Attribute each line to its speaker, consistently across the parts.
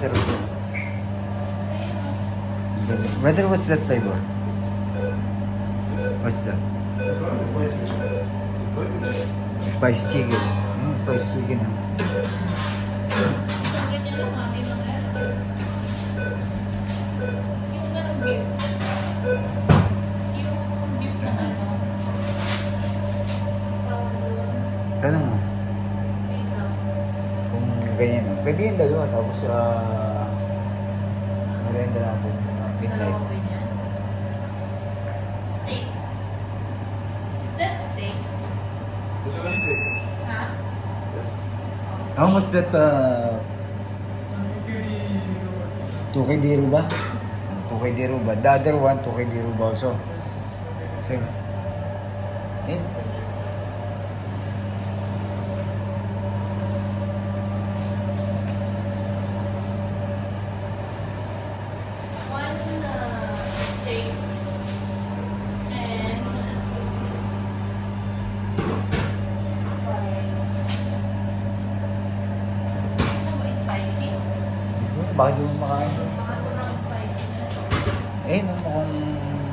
Speaker 1: Sarap yun. Brother, what's that flavor? What's that?
Speaker 2: This one is spicy chicken. Spicy chicken.
Speaker 1: Spicy chicken. Spicy chicken. Ha?
Speaker 3: Isang ganyan lang, hindi lang yan. Yung ganong beef. Yung beef na ano. Tawag doon.
Speaker 1: Tanong mo.
Speaker 3: Wait lang.
Speaker 1: Kung ganyan. Pwede yung dalawa. Tapos, maganda na po. Midnight.
Speaker 3: Dalawang ganyan. Steak. Is that steak?
Speaker 2: This one is steak.
Speaker 3: Ha?
Speaker 2: Yes.
Speaker 3: Oh,
Speaker 1: How much that, 2K Diro ba? 2K Diro ba? The other one, 2K Diro ba also? Same. Eh,
Speaker 3: One steak and ano ba, spicy?
Speaker 1: bakit di mo makain?
Speaker 3: Baka sobrang spicy na.
Speaker 1: Eh, no, mukhang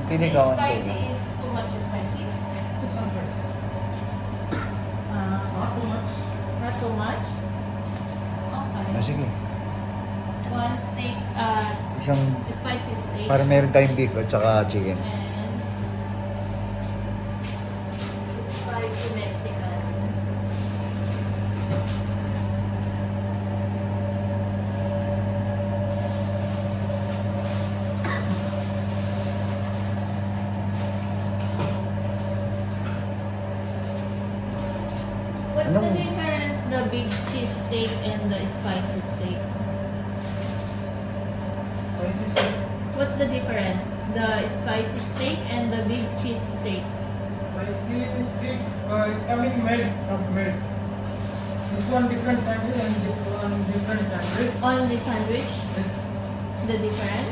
Speaker 3: The
Speaker 1: tinigawan ko.
Speaker 3: spicy is too much spicy?
Speaker 4: This one's spicy. Not too much.
Speaker 3: Not too much? Okay.
Speaker 1: Sige.
Speaker 3: One steak,
Speaker 1: Isang,
Speaker 3: spicy steak.
Speaker 1: para meron tayong beef at saka chicken.
Speaker 3: And spicy Mexican. What's the
Speaker 1: Anong-
Speaker 3: difference, the big cheese steak and the spicy steak?
Speaker 4: Spicy steak.
Speaker 3: What's the difference? The spicy steak and the big cheese steak.
Speaker 4: Spicy steak, it's coming made, sub-made. This one different sandwich and this one different sandwich.
Speaker 3: Only sandwich,
Speaker 4: This
Speaker 3: the difference?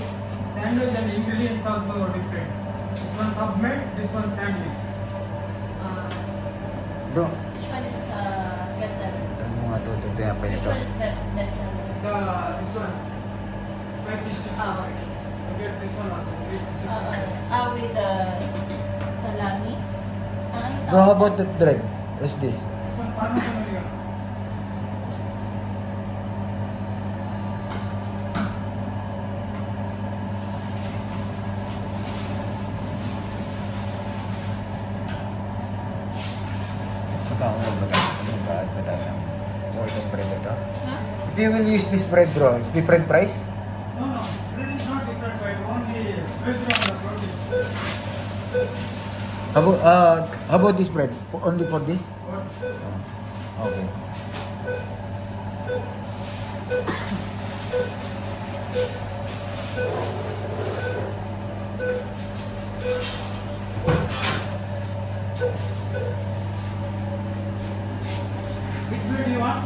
Speaker 4: sandwich and ingredients also different. This one sub-made, this one sandwich.
Speaker 1: Bro,
Speaker 3: Which one is best seller?
Speaker 1: ano mo nga ito? Ito yung pa
Speaker 3: Which
Speaker 1: ito.
Speaker 3: one is best seller?
Speaker 4: This one, spicy steak.
Speaker 3: Oh.
Speaker 4: Okay, this one also.
Speaker 3: With the salami. Ano
Speaker 1: Bro, how about that bread? What's this?
Speaker 4: This one Parmesan oregano.
Speaker 1: Magkakaroon ba tayo? Magkakaroon ba tayo ng more itong bread na ito?
Speaker 3: Huh?
Speaker 1: If you will use this bread, bro, it's different price?
Speaker 4: No, bread is not different, but only based on the protein.
Speaker 1: How about this bread? Only for this?
Speaker 4: What?
Speaker 1: Okay.
Speaker 4: Which bread you want?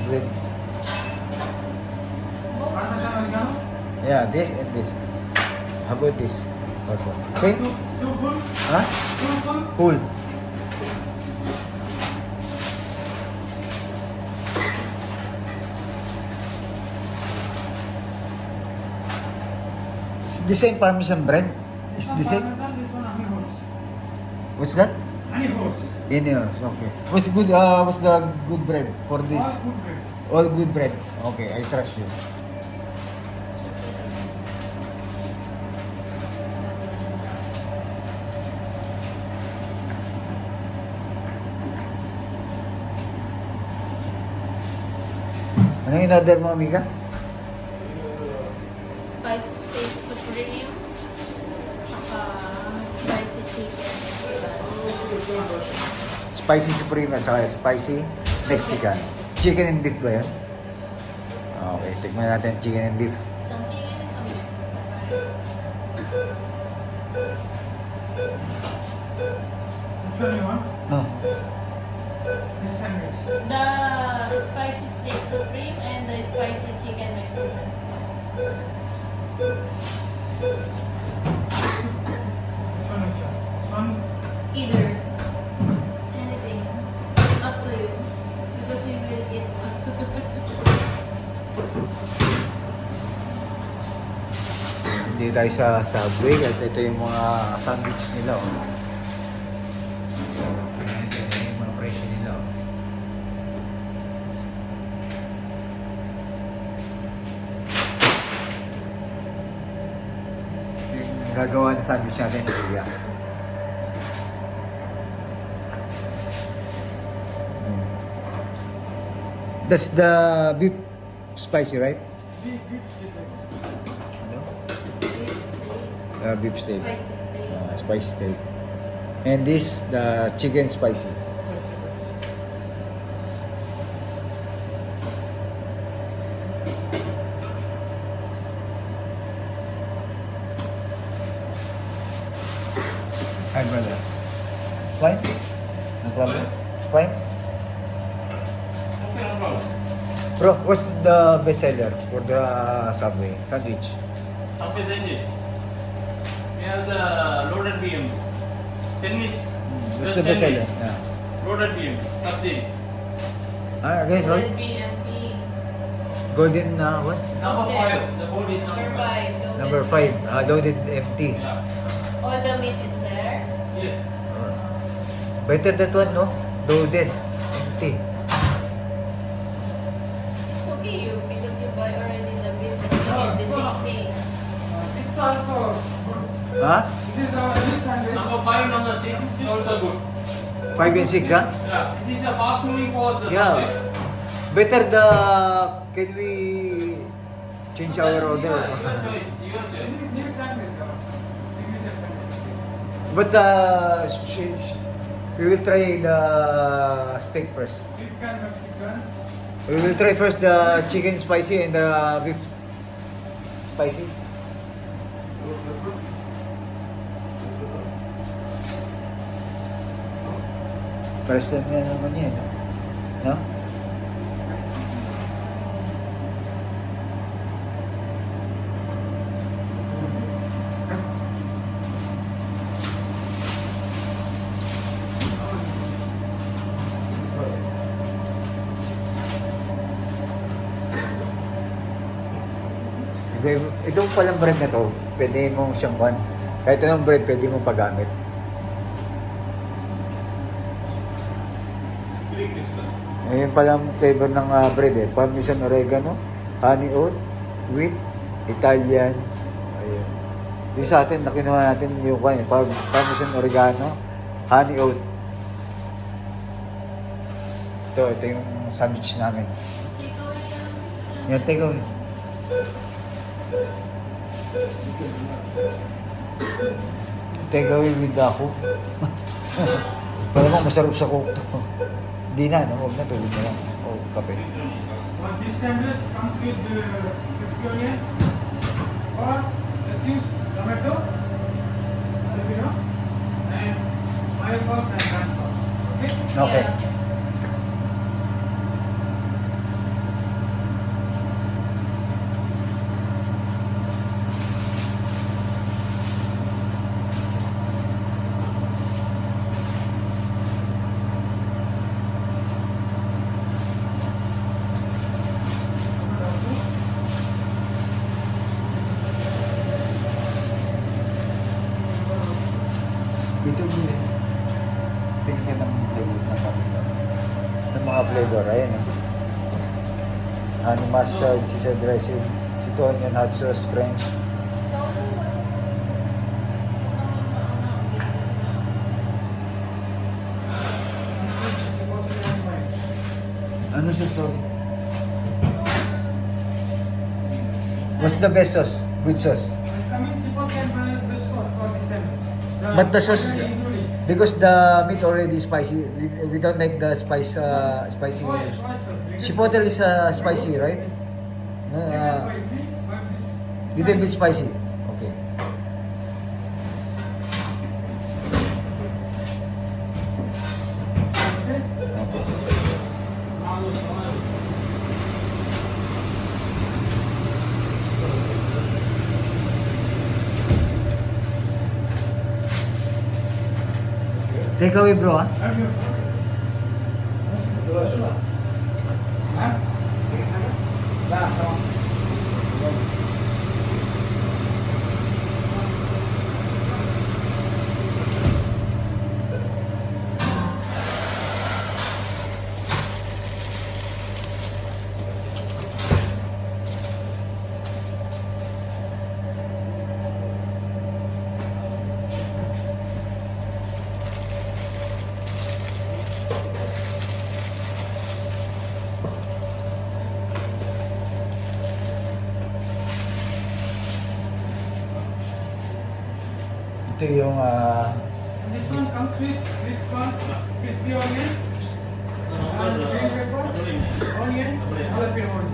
Speaker 1: Bread.
Speaker 4: Parmesan oregano?
Speaker 1: Yeah, this and this. How about this? Also. Same?
Speaker 4: Two full?
Speaker 1: Huh?
Speaker 4: Two full?
Speaker 1: Full. It's the same Parmesan bread? It's the same?
Speaker 4: Parmesan, this one honey horse.
Speaker 1: What's that?
Speaker 4: Honey horse.
Speaker 1: Ineos, okay. What's the good bread for this?
Speaker 4: All good bread.
Speaker 1: All good bread. Okay, I trust you. Ano yung in-order mo, amiga?
Speaker 3: Spicy steak supreme. Spicy chicken.
Speaker 1: Spicy Supreme at saka spicy Mexican. Chicken and beef ba yan? Okay, tikman natin chicken and beef.
Speaker 3: Isang chicken, isang beef.
Speaker 4: Which one you want?
Speaker 1: No.
Speaker 4: This sandwich.
Speaker 3: The spicy steak supreme and the spicy chicken Mexican.
Speaker 4: Which one? This one?
Speaker 3: Either. Anything.
Speaker 1: tayo sa Subway at ito yung mga sandwich nila. Oh. Ito yung mga presyo nila. Oh. Yung gagawa ng sandwich natin sa Kuya. That's the beef spicy, right?
Speaker 4: Beef steak.
Speaker 3: Beef
Speaker 1: Beef steak.
Speaker 3: steak, spicy steak.
Speaker 1: Spicy steak. And this, the chicken spicy. Hi, brother. Spine? No problem? Spine?
Speaker 2: Okay, no problem.
Speaker 1: Bro, what's the best seller for the Subway sandwich?
Speaker 5: Subway sandwich. We have the loaded BM. Sandwich.
Speaker 1: What's the best seller? Yeah.
Speaker 5: Loaded BM. Subsidy.
Speaker 1: Again, sorry?
Speaker 3: Golden BMP.
Speaker 1: Golden, what?
Speaker 5: Number
Speaker 3: Okay.
Speaker 5: 5. The board is
Speaker 3: Number
Speaker 5: number 5.
Speaker 3: 5. Golden
Speaker 1: Number 5, loaded empty.
Speaker 5: Yeah.
Speaker 3: All the meat is there.
Speaker 5: Yes.
Speaker 1: Better that one, no? Loaded empty.
Speaker 3: It's okay you because you buy already the beef and
Speaker 4: No,
Speaker 3: chicken, the
Speaker 4: no.
Speaker 3: same thing.
Speaker 4: It's also good.
Speaker 1: Huh?
Speaker 4: This is our new sandwich.
Speaker 5: Number 5, number 6 is also good.
Speaker 1: 5 and 6, huh?
Speaker 5: Yeah. This is a fast moving for the
Speaker 1: Yeah.
Speaker 5: Subway.
Speaker 1: Better the... Can we change our
Speaker 5: That is
Speaker 1: order?
Speaker 5: Your choice. Your
Speaker 4: This
Speaker 5: choice.
Speaker 4: is new sandwich. Signature sandwich.
Speaker 1: But we will try the steak first.
Speaker 4: Beef and Mexican.
Speaker 1: We will try first the chicken spicy and the beef spicy. First time na naman yan. No? Itong palang bread na to, pwede mong siyang pan. Kahit anong bread, pwede mong paggamit.
Speaker 5: Three crystal.
Speaker 1: Ngayon palang flavor ng bread eh. Parmesan oregano, honey oat, wheat, Italian. Ayun. Yung sa atin, nakinuha natin yung parmesan oregano, honey oat. Ito yung sandwich namin. Yan, take away. Take away with the cook. Para mo masarap sa cook to. Di na, no? Huwag na, tulog na lang. O, kape.
Speaker 4: This sandwich comes with crispy onion or lettuce, tomato, jalapeno, and mayo sauce and ham sauce. Okay?
Speaker 1: Okay.
Speaker 3: Yeah.
Speaker 1: Ito mo tingnan ng flavor ng kapita. Ng mga flavor, ayan eh. Honey mustard, Caesar dressing, sweet onion, hot sauce, French. Ano siya to? What's the best sauce? Good sauce?
Speaker 4: Coming chipotle and best sauce for this sandwich.
Speaker 1: But the sauce is-
Speaker 4: including.
Speaker 1: Because the meat already spicy, we don't like the spicy.
Speaker 4: Soy sauce.
Speaker 1: Chipotle is spicy, right? No,
Speaker 4: Spicy, but this
Speaker 1: little bit spicy. Okay.
Speaker 4: okay?
Speaker 1: Take away, bro. Ah. Ito yung
Speaker 4: This one comes with this one, crispy onion, and green pepper, onion, jalapeno onion.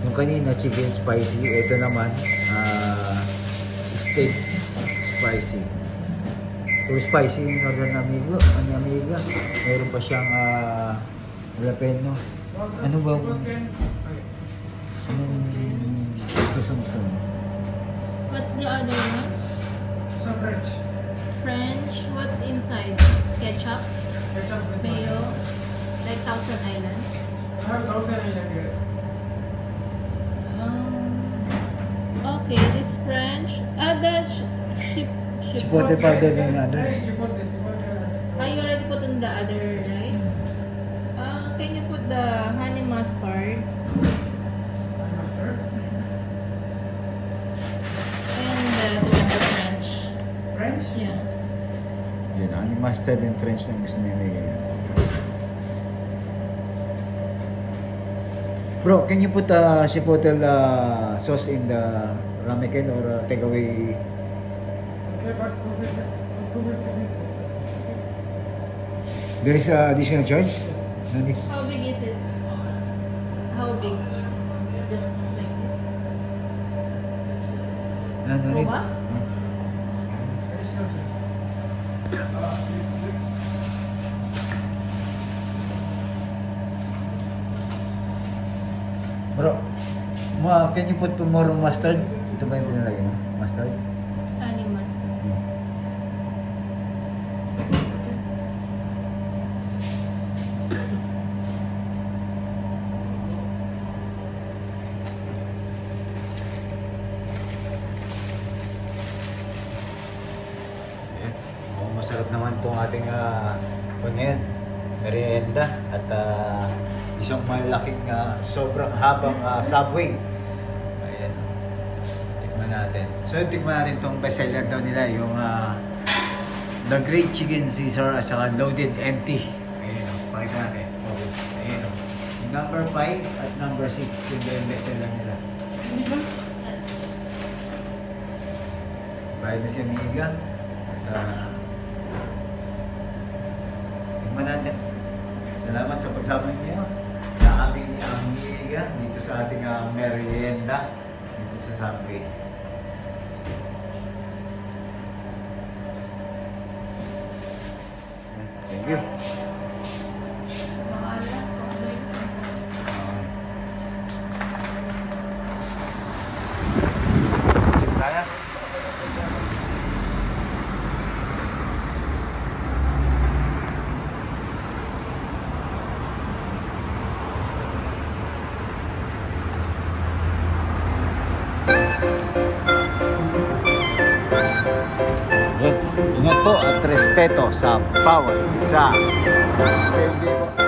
Speaker 1: yung kanina chicken spicy, ito naman steak spicy. Puro spicy yung order ng amigo, ni amiga. Meron pa siyang jalapeno.
Speaker 4: Also,
Speaker 1: Ano ba?
Speaker 4: chicken.
Speaker 1: Anong susunod?
Speaker 3: What's the other one?
Speaker 4: Some French.
Speaker 3: French. What's inside? Ketchup,
Speaker 4: Ketchup with
Speaker 3: mayo, like Thousand Island.
Speaker 4: I have 1,000 Island here.
Speaker 3: Okay, this French. The
Speaker 1: Chipotle powder din yung other.
Speaker 4: Hey, chipotle.
Speaker 3: You already put in the other, right? Can you put the honey mustard
Speaker 4: Mustard.
Speaker 3: and the French?
Speaker 4: French.
Speaker 3: Yeah.
Speaker 1: Yun, honey mustard and French na gusto niya may. Bro, can you put chipotle sauce in the ramen or takeaway?
Speaker 4: Okay, but prove it with this.
Speaker 1: There is additional charge? No need.
Speaker 3: How big is it? How big? Just like this.
Speaker 1: No need.
Speaker 3: Boba?
Speaker 4: Additional charge.
Speaker 1: Bro, can you put more mustard? Ito ba yung pinalagay mo? Mustard?
Speaker 3: Honey mustard.
Speaker 1: Ayan. Mukhang masarap naman po ang ating ngayon, merienda at isang malaking sobrang habang subway. Ayan. Tikman natin. So tikman natin itong bestseller daw nila, yung The Great Chicken Caesar at saka Loaded Empty. Ayan o, pakita natin. Ayan o. Yung number 5 at number 6 yung bestseller nila. Bayad na si Amiga. At tikman natin. Salamat sa pagsama niyo sa aming Amiga dito sa ating merienda dito sa Subway. Thank you. Gusto tayo? Ingat po at respeto sa bawat isa. JJ po.